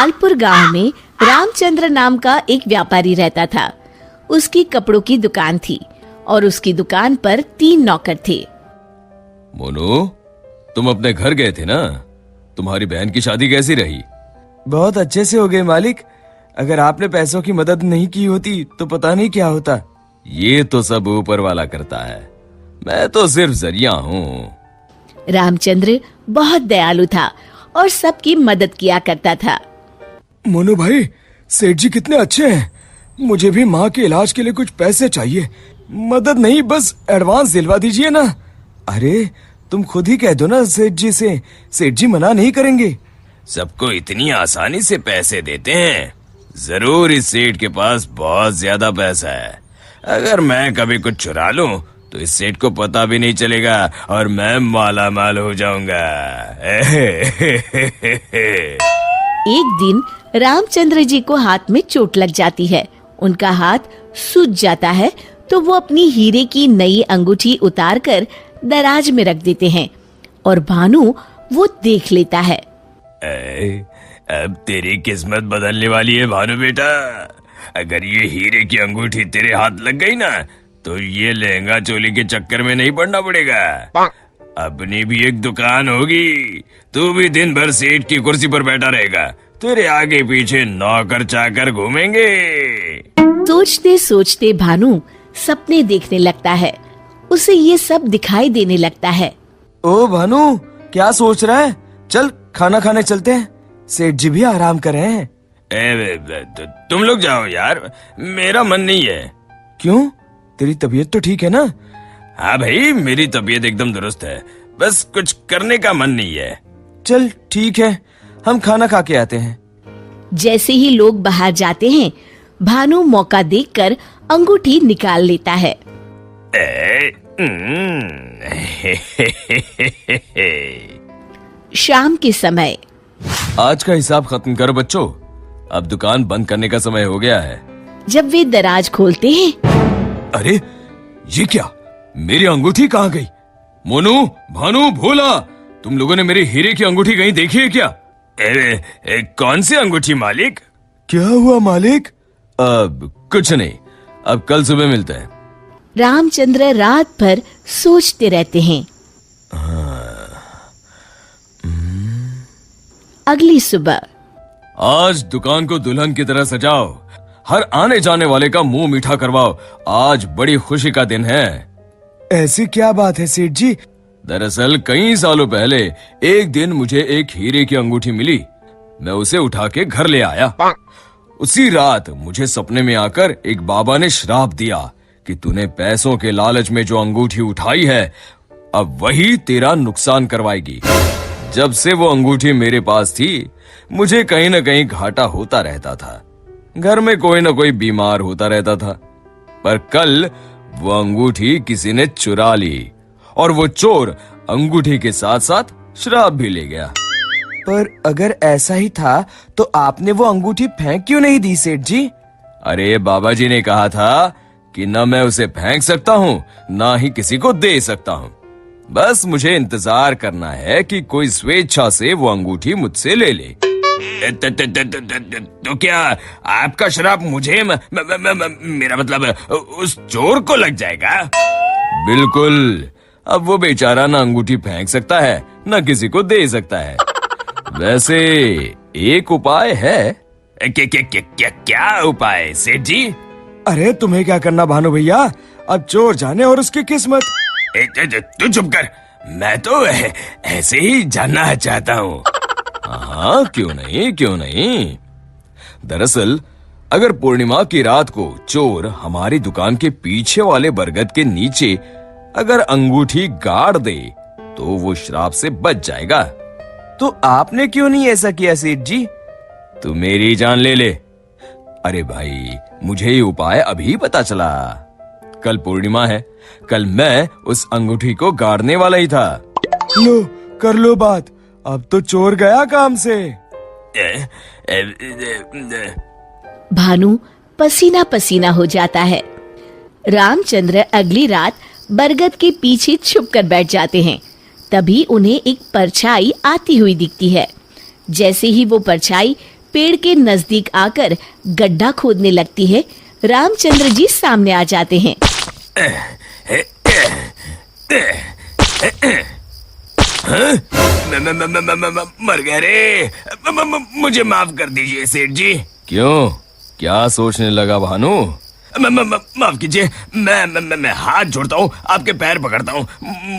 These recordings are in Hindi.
लालपुर गांव में रामचंद्र नाम का एक व्यापारी रहता था। उसकी कपड़ों की दुकान थी और उसकी दुकान पर 3 नौकर थे। मोनू, तुम अपने घर गए थे ना? तुम्हारी बहन की शादी कैसी रही? बहुत अच्छे से हो गए मालिक। अगर आपने पैसों की मदद नहीं की होती तो पता नहीं क्या होता। ये तो सब ऊपर वाला करता है, मैं तो सिर्फ जरिया हूँ। रामचंद्र बहुत दयालु था और सबकी मदद किया करता था। मोनू भाई, सेठ जी कितने अच्छे हैं। मुझे भी माँ के इलाज के लिए कुछ पैसे चाहिए। मदद नहीं, बस एडवांस दिलवा दीजिए ना। अरे तुम खुद ही कह दो ना सेठ जी से, सेठ जी मना नहीं करेंगे। सबको इतनी आसानी से पैसे देते हैं? जरूर इस सेठ के पास बहुत ज्यादा पैसा है। अगर मैं कभी कुछ चुरा लूं तो इस सेठ को पता भी नहीं चलेगा और मैं माला माल हो जाऊंगा। एक दिन रामचंद्र जी को हाथ में चोट लग जाती है। उनका हाथ सूज जाता है तो वो अपनी हीरे की नई अंगूठी उतारकर दराज में रख देते हैं और भानु वो देख लेता है। अब तेरी किस्मत बदलने वाली है भानु बेटा। अगर ये हीरे की अंगूठी तेरे हाथ लग गई ना तो ये लहंगा चोली के चक्कर में नहीं पड़ना पड़ेगा। अपनी भी एक दुकान होगी, तू भी दिन भर सेठ की कुर्सी पर बैठा रहेगा, तेरे आगे पीछे नौकर चाकर घूमेंगे। सोचते सोचते भानु सपने देखने लगता है। उसे ये सब दिखाई देने लगता है। ओ भानु, क्या सोच रहा है? चल खाना खाने चलते हैं, सेठ जी भी आराम कर रहे हैं। तुम लोग जाओ यार, मेरा मन नहीं है। क्यों? तेरी तबीयत तो ठीक है ना? हाँ भाई, मेरी तबीयत एकदम दुरुस्त है, बस कुछ करने का मन नहीं है। चल ठीक है, हम खाना खा के आते हैं। जैसे ही लोग बाहर जाते हैं, भानु मौका देखकर अंगूठी निकाल लेता है। शाम के समय। आज का हिसाब खत्म करो बच्चों, अब दुकान बंद करने का समय हो गया है। जब वे दराज खोलते हैं, अरे ये क्या, मेरी अंगूठी कहाँ गई? मोनू, भानु, भोला, तुम लोगों ने मेरी हीरे की अंगूठी कहीं देखी है क्या? कौन सी अंगूठी मालिक? क्या हुआ मालिक? अब कुछ नहीं, अब कल सुबह मिलते हैं। रामचंद्र रात भर सोचते रहते हैं। अगली सुबह। आज दुकान को दुल्हन की तरह सजाओ, हर आने जाने वाले का मुंह मीठा करवाओ, आज बड़ी खुशी का दिन है। ऐसी क्या बात है सेठ जी? दरअसल कई सालों पहले एक दिन मुझे एक हीरे की अंगूठी मिली। मैं उसे उठा के घर ले आया। उसी रात मुझे सपने में आकर एक बाबा ने श्राप दिया कि तूने पैसों के लालच में जो अंगूठी उठाई है, अब वही तेरा नुकसान करवाएगी। जब से वो अंगूठी मेरे पास थी, मुझे कहीं न कहीं घाटा होता रहता था। घर में कोई न कोई बीमार होता रहता था। पर कल वो अंगूठी किसी ने चुरा ली और वो चोर अंगूठी के साथ साथ श्राप भी ले गया। पर अगर ऐसा ही था तो आपने वो अंगूठी फेंक क्यों नहीं दी सेठ जी? अरे बाबा जी ने कहा था कि न मैं उसे फेंक सकता हूँ, ना ही किसी को दे सकता हूँ। बस मुझे इंतजार करना है कि कोई स्वेच्छा से वो अंगूठी मुझसे ले ले। तो क्या आपका श्राप मुझे मेरा मतलब उस चोर को लग जाएगा? बिल्कुल। अब वो बेचारा ना अंगूठी फेंक सकता है, न किसी को दे सकता है। वैसे एक उपाय है। क्या उपाय सेठ जी? अरे तुम्हें क्या करना भानु भैया, अब चोर जाने और उसकी किस्मत। तू चुप कर, मैं तो ऐसे ही जानना चाहता हूँ। हाँ, क्यों नहीं, क्यों नहीं। दरअसल अगर पूर्णिमा की रात को चोर हमारी दुकान के पीछे वाले बरगद के नीचे अगर अंगूठी गाड़ दे तो वो श्राप से बच जाएगा। तो आपने क्यों नहीं ऐसा किया सेठ जी? तू मेरी जान ले ले। अरे भाई, मुझे ये उपाय अभी पता चला। कल पूर्णिमा है, कल मैं उस अंगूठी को गाड़ने वाला ही था। लो, कर लो बात, अब तो चोर गया काम से। भानु पसीना पसीना हो जाता है। रामचंद्र अगली रात बरगद के पीछे छुपकर बैठ जाते हैं। तभी उन्हें एक परछाई आती हुई दिखती है। जैसे ही वो परछाई पेड़ के नजदीक आकर गड्ढा खोदने लगती है, रामचंद्र जी सामने आ जाते हैं। मर गए रे। मुझे माफ कर दीजिए सेठ जी। क्यों, क्या सोचने लगा भानु? माफ कीजिए, मैं हाथ जोड़ता हूँ, आपके पैर पकड़ता हूँ,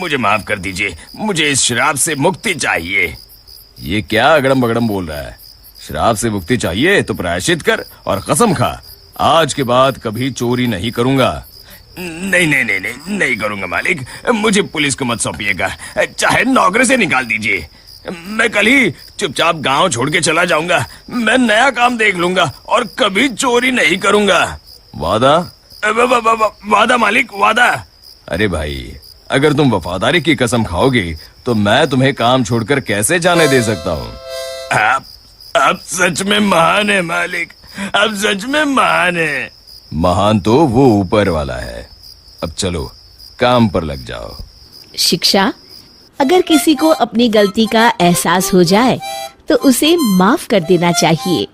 मुझे माफ कर दीजिए। मुझे इस शराब से मुक्ति चाहिए। ये क्या अगड़म बगड़म बोल रहा है? शराब से मुक्ति चाहिए तो प्रायश्चित कर और कसम खा, आज के बाद कभी चोरी नहीं करूंगा। नहीं करूंगा मालिक। मुझे पुलिस को मत सौंपिएगा, चाहे नौकरी से निकाल दीजिए। मैं कल ही चुपचाप गांव छोड़ के चला जाऊंगा। मैं नया काम देख लूंगा और कभी चोरी नहीं करूंगा। वादा? वादा मालिक, वादा। अरे भाई, अगर तुम वफादारी की कसम खाओगे तो मैं तुम्हें काम छोड़कर कैसे जाने दे सकता हूँ। आप सच में महान है मालिक, आप सच में महान है। महान तो वो ऊपर वाला है। अब चलो काम पर लग जाओ। शिक्षा, अगर किसी को अपनी गलती का एहसास हो जाए तो उसे माफ कर देना चाहिए।